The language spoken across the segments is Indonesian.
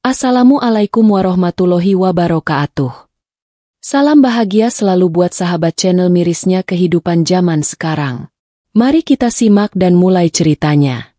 Assalamualaikum warahmatullahi wabarakatuh. Salam bahagia selalu buat sahabat channel mirisnya kehidupan zaman sekarang. Mari kita simak dan mulai ceritanya.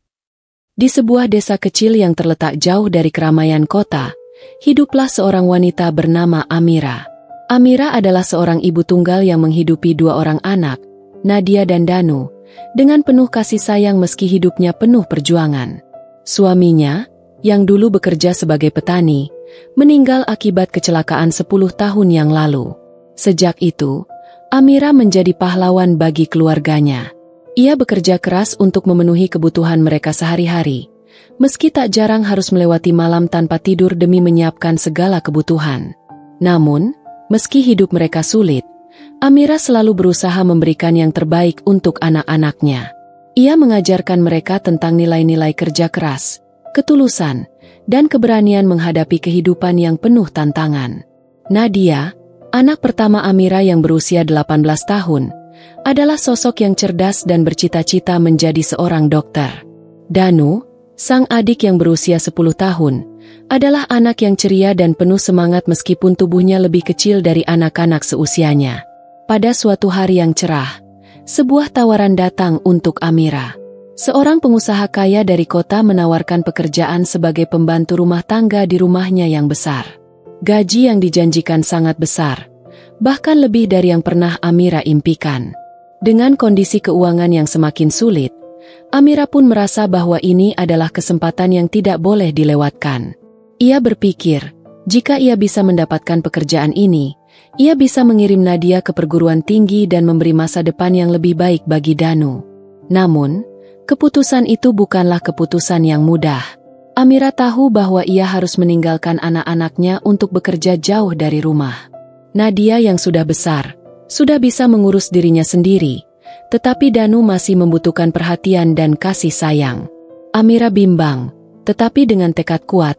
Di sebuah desa kecil yang terletak jauh dari keramaian kota, hiduplah seorang wanita bernama Amira. Amira adalah seorang ibu tunggal yang menghidupi dua orang anak, Nadia dan Danu, dengan penuh kasih sayang meski hidupnya penuh perjuangan. Suaminya, yang dulu bekerja sebagai petani, meninggal akibat kecelakaan 10 tahun yang lalu. Sejak itu, Amira menjadi pahlawan bagi keluarganya. Ia bekerja keras untuk memenuhi kebutuhan mereka sehari-hari, meski tak jarang harus melewati malam tanpa tidur demi menyiapkan segala kebutuhan. Namun, meski hidup mereka sulit, Amira selalu berusaha memberikan yang terbaik untuk anak-anaknya. Ia mengajarkan mereka tentang nilai-nilai kerja keras, ketulusan, dan keberanian menghadapi kehidupan yang penuh tantangan. Nadia, anak pertama Amira yang berusia 18 tahun, adalah sosok yang cerdas dan bercita-cita menjadi seorang dokter. Danu, sang adik yang berusia 10 tahun, adalah anak yang ceria dan penuh semangat meskipun tubuhnya lebih kecil dari anak-anak seusianya. Pada suatu hari yang cerah, sebuah tawaran datang untuk Amira. Seorang pengusaha kaya dari kota menawarkan pekerjaan sebagai pembantu rumah tangga di rumahnya yang besar. Gaji yang dijanjikan sangat besar, bahkan lebih dari yang pernah Amira impikan. Dengan kondisi keuangan yang semakin sulit, Amira pun merasa bahwa ini adalah kesempatan yang tidak boleh dilewatkan. Ia berpikir, jika ia bisa mendapatkan pekerjaan ini, ia bisa mengirim Nadia ke perguruan tinggi dan memberi masa depan yang lebih baik bagi Danu. Namun, keputusan itu bukanlah keputusan yang mudah. Amira tahu bahwa ia harus meninggalkan anak-anaknya untuk bekerja jauh dari rumah. Nadia yang sudah besar, sudah bisa mengurus dirinya sendiri, tetapi Danu masih membutuhkan perhatian dan kasih sayang. Amira bimbang, tetapi dengan tekad kuat,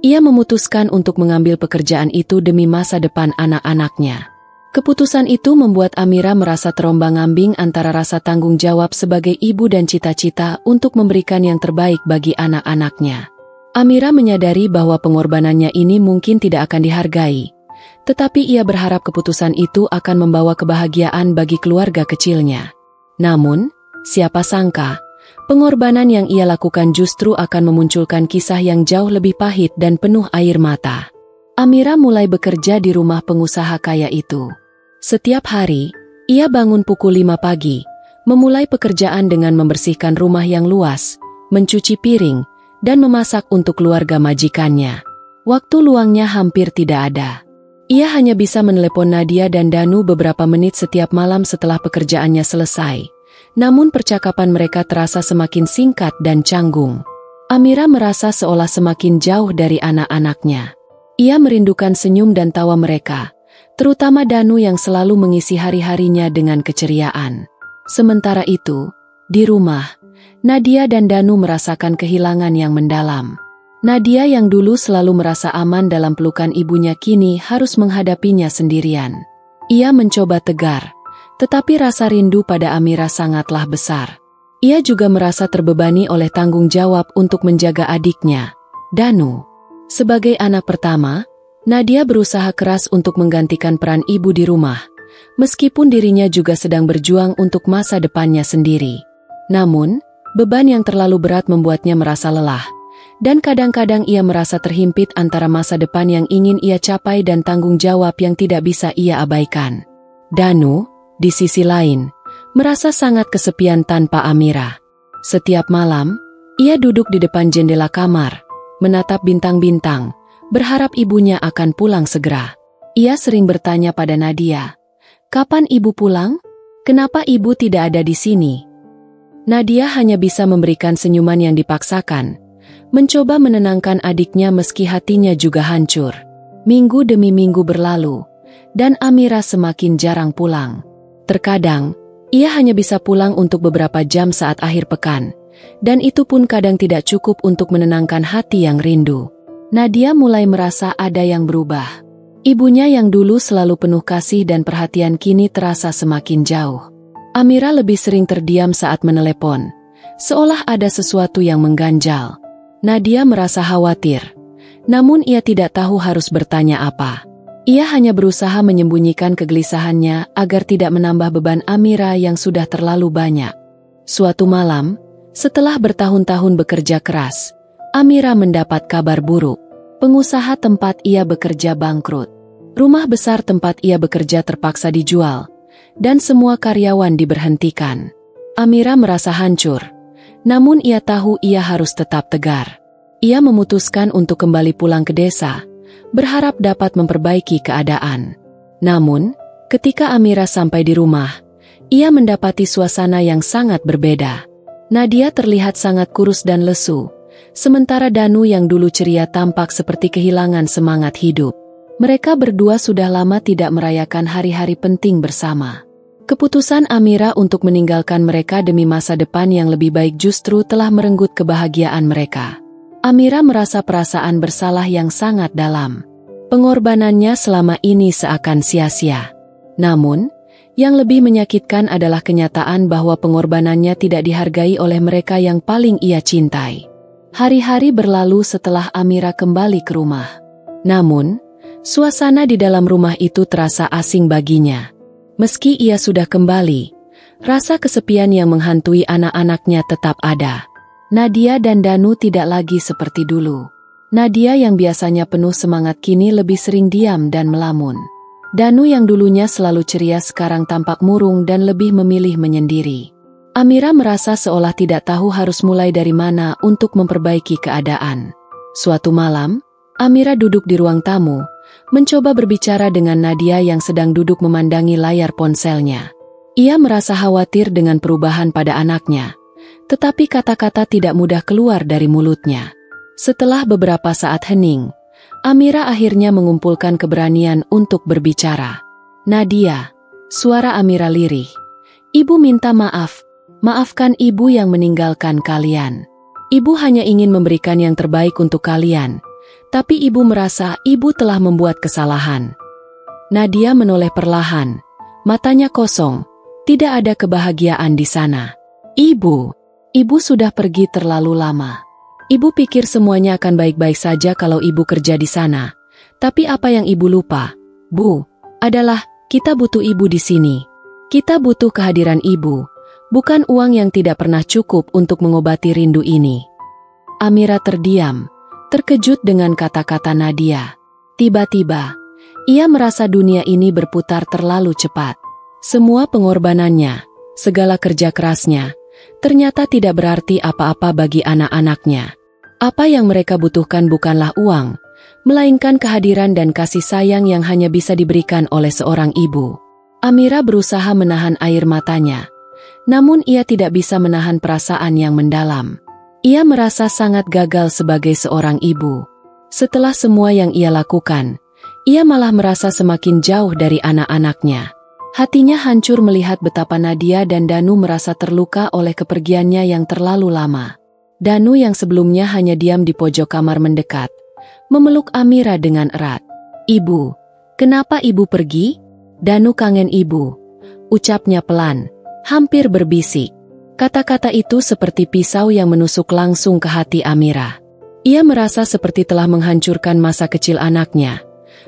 ia memutuskan untuk mengambil pekerjaan itu demi masa depan anak-anaknya. Keputusan itu membuat Amira merasa terombang-ambing antara rasa tanggung jawab sebagai ibu dan cita-cita untuk memberikan yang terbaik bagi anak-anaknya. Amira menyadari bahwa pengorbanannya ini mungkin tidak akan dihargai, tetapi ia berharap keputusan itu akan membawa kebahagiaan bagi keluarga kecilnya. Namun, siapa sangka, pengorbanan yang ia lakukan justru akan memunculkan kisah yang jauh lebih pahit dan penuh air mata. Amira mulai bekerja di rumah pengusaha kaya itu. Setiap hari, ia bangun pukul 5 pagi, memulai pekerjaan dengan membersihkan rumah yang luas, mencuci piring, dan memasak untuk keluarga majikannya. Waktu luangnya hampir tidak ada. Ia hanya bisa menelepon Nadia dan Danu beberapa menit setiap malam setelah pekerjaannya selesai. Namun percakapan mereka terasa semakin singkat dan canggung. Amira merasa seolah semakin jauh dari anak-anaknya. Ia merindukan senyum dan tawa mereka, terutama Danu yang selalu mengisi hari-harinya dengan keceriaan. Sementara itu, di rumah, Nadia dan Danu merasakan kehilangan yang mendalam. Nadia yang dulu selalu merasa aman dalam pelukan ibunya kini harus menghadapinya sendirian. Ia mencoba tegar, tetapi rasa rindu pada Amira sangatlah besar. Ia juga merasa terbebani oleh tanggung jawab untuk menjaga adiknya, Danu. Sebagai anak pertama, Nadia berusaha keras untuk menggantikan peran ibu di rumah, meskipun dirinya juga sedang berjuang untuk masa depannya sendiri. Namun, beban yang terlalu berat membuatnya merasa lelah, dan kadang-kadang ia merasa terhimpit antara masa depan yang ingin ia capai dan tanggung jawab yang tidak bisa ia abaikan. Danu, di sisi lain, merasa sangat kesepian tanpa Amira. Setiap malam, ia duduk di depan jendela kamar, menatap bintang-bintang, berharap ibunya akan pulang segera. Ia sering bertanya pada Nadia, "Kapan ibu pulang? Kenapa ibu tidak ada di sini?" Nadia hanya bisa memberikan senyuman yang dipaksakan, mencoba menenangkan adiknya meski hatinya juga hancur. Minggu demi minggu berlalu, dan Amira semakin jarang pulang. Terkadang, ia hanya bisa pulang untuk beberapa jam saat akhir pekan, dan itu pun kadang tidak cukup untuk menenangkan hati yang rindu. Nadia mulai merasa ada yang berubah. Ibunya yang dulu selalu penuh kasih dan perhatian kini terasa semakin jauh. Amira lebih sering terdiam saat menelepon, seolah ada sesuatu yang mengganjal. Nadia merasa khawatir, Namun ia tidak tahu harus bertanya apa. Ia hanya berusaha menyembunyikan kegelisahannya agar tidak menambah beban Amira yang sudah terlalu banyak. Suatu malam, setelah bertahun-tahun bekerja keras, Amira mendapat kabar buruk. Pengusaha tempat ia bekerja bangkrut. Rumah besar tempat ia bekerja terpaksa dijual, dan semua karyawan diberhentikan. Amira merasa hancur, namun ia tahu ia harus tetap tegar. Ia memutuskan untuk kembali pulang ke desa, berharap dapat memperbaiki keadaan. Namun, ketika Amira sampai di rumah, ia mendapati suasana yang sangat berbeda. Nadia terlihat sangat kurus dan lesu, sementara Danu yang dulu ceria tampak seperti kehilangan semangat hidup. Mereka berdua sudah lama tidak merayakan hari-hari penting bersama. Keputusan Amira untuk meninggalkan mereka demi masa depan yang lebih baik justru telah merenggut kebahagiaan mereka. Amira merasa perasaan bersalah yang sangat dalam. Pengorbanannya selama ini seakan sia-sia. Namun, yang lebih menyakitkan adalah kenyataan bahwa pengorbanannya tidak dihargai oleh mereka yang paling ia cintai. Hari-hari berlalu setelah Amira kembali ke rumah. Namun, suasana di dalam rumah itu terasa asing baginya. Meski ia sudah kembali, rasa kesepian yang menghantui anak-anaknya tetap ada. Nadia dan Danu tidak lagi seperti dulu. Nadia yang biasanya penuh semangat kini lebih sering diam dan melamun. Danu yang dulunya selalu ceria sekarang tampak murung dan lebih memilih menyendiri. Amira merasa seolah tidak tahu harus mulai dari mana untuk memperbaiki keadaan. Suatu malam, Amira duduk di ruang tamu, mencoba berbicara dengan Nadia yang sedang duduk memandangi layar ponselnya. Ia merasa khawatir dengan perubahan pada anaknya, tetapi kata-kata tidak mudah keluar dari mulutnya. Setelah beberapa saat hening, Amira akhirnya mengumpulkan keberanian untuk berbicara. "Nadia," suara Amira lirih. "Ibu minta maaf. Maafkan ibu yang meninggalkan kalian. Ibu hanya ingin memberikan yang terbaik untuk kalian, tapi ibu merasa ibu telah membuat kesalahan." Nadia menoleh perlahan, matanya kosong, tidak ada kebahagiaan di sana. Ibu sudah pergi terlalu lama. Ibu pikir semuanya akan baik-baik saja kalau ibu kerja di sana. Tapi apa yang ibu lupa, Bu, adalah kita butuh ibu di sini. Kita butuh kehadiran ibu, bukan uang yang tidak pernah cukup untuk mengobati rindu ini. Amira terdiam, terkejut dengan kata-kata Nadia. Tiba-tiba, ia merasa dunia ini berputar terlalu cepat. Semua pengorbanannya, segala kerja kerasnya, ternyata tidak berarti apa-apa bagi anak-anaknya. Apa yang mereka butuhkan bukanlah uang, melainkan kehadiran dan kasih sayang yang hanya bisa diberikan oleh seorang ibu. Amira berusaha menahan air matanya, namun ia tidak bisa menahan perasaan yang mendalam. Ia merasa sangat gagal sebagai seorang ibu. Setelah semua yang ia lakukan, ia malah merasa semakin jauh dari anak-anaknya. Hatinya hancur melihat betapa Nadia dan Danu merasa terluka oleh kepergiannya yang terlalu lama. Danu yang sebelumnya hanya diam di pojok kamar mendekat, memeluk Amira dengan erat. "Ibu, kenapa ibu pergi?" "Danu kangen ibu," ucapnya pelan, hampir berbisik. Kata-kata itu seperti pisau yang menusuk langsung ke hati Amira. Ia merasa seperti telah menghancurkan masa kecil anaknya.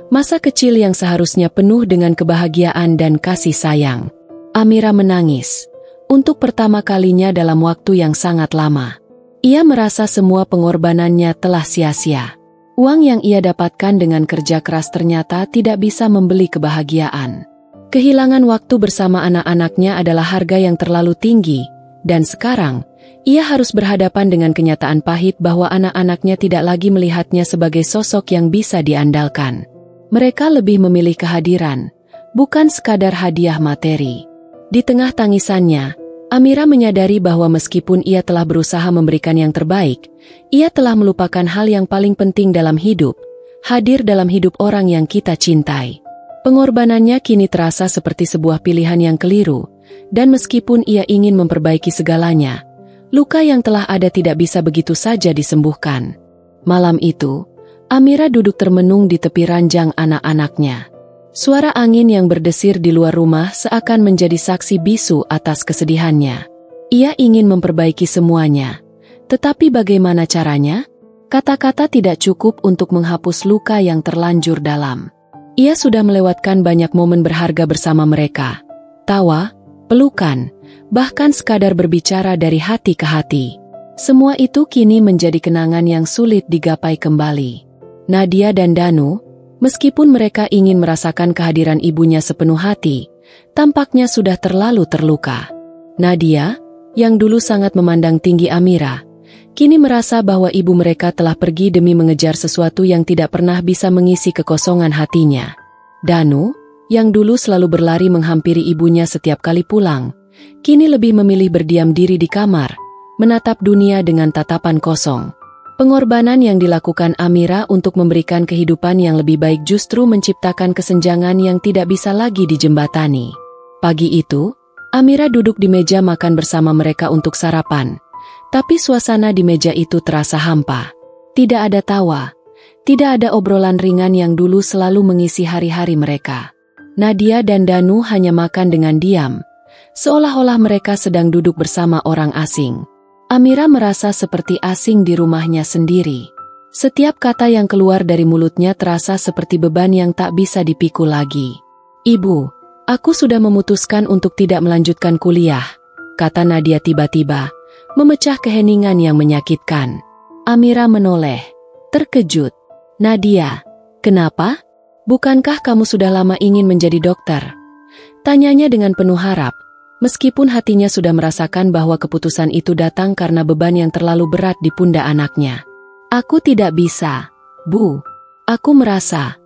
Masa kecil yang seharusnya penuh dengan kebahagiaan dan kasih sayang. Amira menangis. Untuk pertama kalinya dalam waktu yang sangat lama. Ia merasa semua pengorbanannya telah sia-sia. Uang yang ia dapatkan dengan kerja keras ternyata tidak bisa membeli kebahagiaan. Kehilangan waktu bersama anak-anaknya adalah harga yang terlalu tinggi, dan sekarang, ia harus berhadapan dengan kenyataan pahit bahwa anak-anaknya tidak lagi melihatnya sebagai sosok yang bisa diandalkan. Mereka lebih memilih kehadiran, bukan sekadar hadiah materi. Di tengah tangisannya, Amira menyadari bahwa meskipun ia telah berusaha memberikan yang terbaik, ia telah melupakan hal yang paling penting dalam hidup, hadir dalam hidup orang yang kita cintai. Pengorbanannya kini terasa seperti sebuah pilihan yang keliru, dan meskipun ia ingin memperbaiki segalanya, luka yang telah ada tidak bisa begitu saja disembuhkan. Malam itu, Amira duduk termenung di tepi ranjang anak-anaknya. Suara angin yang berdesir di luar rumah seakan menjadi saksi bisu atas kesedihannya. Ia ingin memperbaiki semuanya. Tetapi bagaimana caranya? Kata-kata tidak cukup untuk menghapus luka yang terlanjur dalam. Ia sudah melewatkan banyak momen berharga bersama mereka. Tawa, pelukan, bahkan sekadar berbicara dari hati ke hati. Semua itu kini menjadi kenangan yang sulit digapai kembali. Nadia dan Danu, meskipun mereka ingin merasakan kehadiran ibunya sepenuh hati, tampaknya sudah terlalu terluka. Nadia, yang dulu sangat memandang tinggi Amira, kini merasa bahwa ibu mereka telah pergi demi mengejar sesuatu yang tidak pernah bisa mengisi kekosongan hatinya. Danu, yang dulu selalu berlari menghampiri ibunya setiap kali pulang, kini lebih memilih berdiam diri di kamar, menatap dunia dengan tatapan kosong. Pengorbanan yang dilakukan Amira untuk memberikan kehidupan yang lebih baik justru menciptakan kesenjangan yang tidak bisa lagi dijembatani. Pagi itu, Amira duduk di meja makan bersama mereka untuk sarapan. Tapi suasana di meja itu terasa hampa. Tidak ada tawa, tidak ada obrolan ringan yang dulu selalu mengisi hari-hari mereka. Nadia dan Danu hanya makan dengan diam, seolah-olah mereka sedang duduk bersama orang asing. Amira merasa seperti asing di rumahnya sendiri. Setiap kata yang keluar dari mulutnya terasa seperti beban yang tak bisa dipikul lagi. "Ibu, aku sudah memutuskan untuk tidak melanjutkan kuliah," kata Nadia tiba-tiba, memecah keheningan yang menyakitkan. Amira menoleh, terkejut. "Nadia, kenapa? Bukankah kamu sudah lama ingin menjadi dokter?" Tanyanya dengan penuh harap, meskipun hatinya sudah merasakan bahwa keputusan itu datang karena beban yang terlalu berat di pundak anaknya. "Aku tidak bisa, Bu. Aku merasa,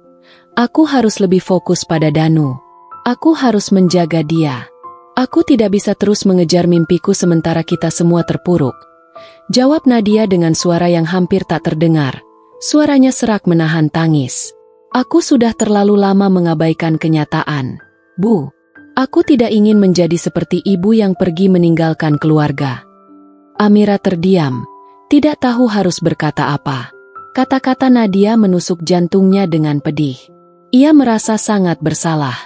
aku harus lebih fokus pada Danu. Aku harus menjaga dia. Aku tidak bisa terus mengejar mimpiku sementara kita semua terpuruk," jawab Nadia dengan suara yang hampir tak terdengar. Suaranya serak menahan tangis. "Aku sudah terlalu lama mengabaikan kenyataan, Bu. Aku tidak ingin menjadi seperti ibu yang pergi meninggalkan keluarga." Amira terdiam, tidak tahu harus berkata apa. Kata-kata Nadia menusuk jantungnya dengan pedih. Ia merasa sangat bersalah.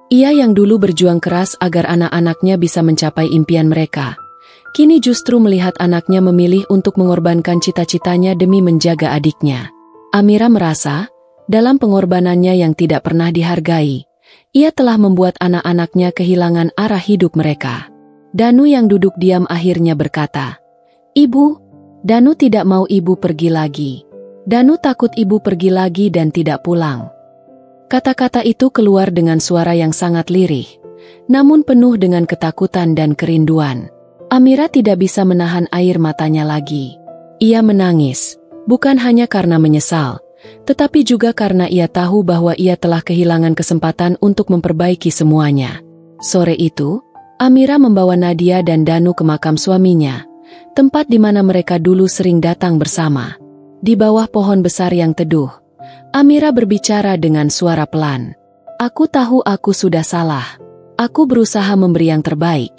Ia yang dulu berjuang keras agar anak-anaknya bisa mencapai impian mereka, kini justru melihat anaknya memilih untuk mengorbankan cita-citanya demi menjaga adiknya. Amira merasa, dalam pengorbanannya yang tidak pernah dihargai, ia telah membuat anak-anaknya kehilangan arah hidup mereka. Danu yang duduk diam akhirnya berkata, "Ibu, Danu tidak mau ibu pergi lagi. Danu takut ibu pergi lagi dan tidak pulang." Kata-kata itu keluar dengan suara yang sangat lirih, namun penuh dengan ketakutan dan kerinduan. Amira tidak bisa menahan air matanya lagi. Ia menangis, bukan hanya karena menyesal, tetapi juga karena ia tahu bahwa ia telah kehilangan kesempatan untuk memperbaiki semuanya. Sore itu, Amira membawa Nadia dan Danu ke makam suaminya, tempat di mana mereka dulu sering datang bersama. Di bawah pohon besar yang teduh, Amira berbicara dengan suara pelan. "Aku tahu aku sudah salah. Aku berusaha memberi yang terbaik.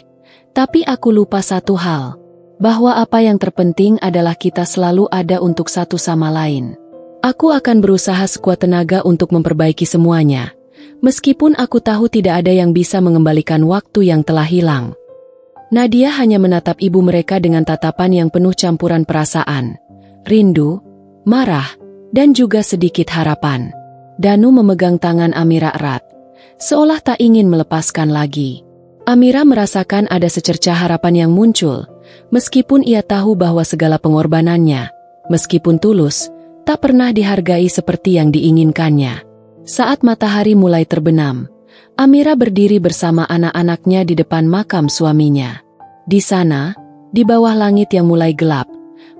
Tapi aku lupa satu hal, bahwa apa yang terpenting adalah kita selalu ada untuk satu sama lain. Aku akan berusaha sekuat tenaga untuk memperbaiki semuanya, meskipun aku tahu tidak ada yang bisa mengembalikan waktu yang telah hilang." Nadia hanya menatap ibu mereka dengan tatapan yang penuh campuran perasaan, rindu, marah, dan juga sedikit harapan. Danu memegang tangan Amira erat, seolah tak ingin melepaskan lagi. Amira merasakan ada secercah harapan yang muncul, meskipun ia tahu bahwa segala pengorbanannya, meskipun tulus, tak pernah dihargai seperti yang diinginkannya. Saat matahari mulai terbenam, Amira berdiri bersama anak-anaknya di depan makam suaminya. Di sana, di bawah langit yang mulai gelap,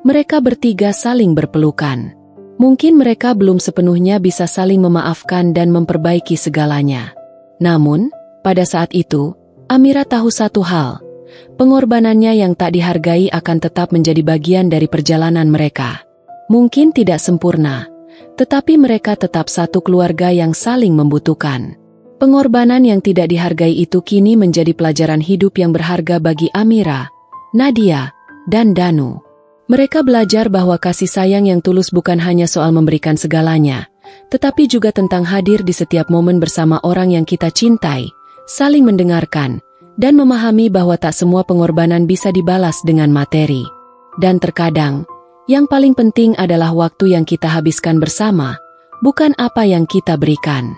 mereka bertiga saling berpelukan. Mungkin mereka belum sepenuhnya bisa saling memaafkan dan memperbaiki segalanya. Namun, pada saat itu, Amira tahu satu hal, pengorbanannya yang tak dihargai akan tetap menjadi bagian dari perjalanan mereka. Mungkin tidak sempurna, tetapi mereka tetap satu keluarga yang saling membutuhkan. Pengorbanan yang tidak dihargai itu kini menjadi pelajaran hidup yang berharga bagi Amira, Nadia, dan Danu. Mereka belajar bahwa kasih sayang yang tulus bukan hanya soal memberikan segalanya, tetapi juga tentang hadir di setiap momen bersama orang yang kita cintai, saling mendengarkan, dan memahami bahwa tak semua pengorbanan bisa dibalas dengan materi. Dan terkadang, Yang paling penting adalah waktu yang kita habiskan bersama, bukan apa yang kita berikan.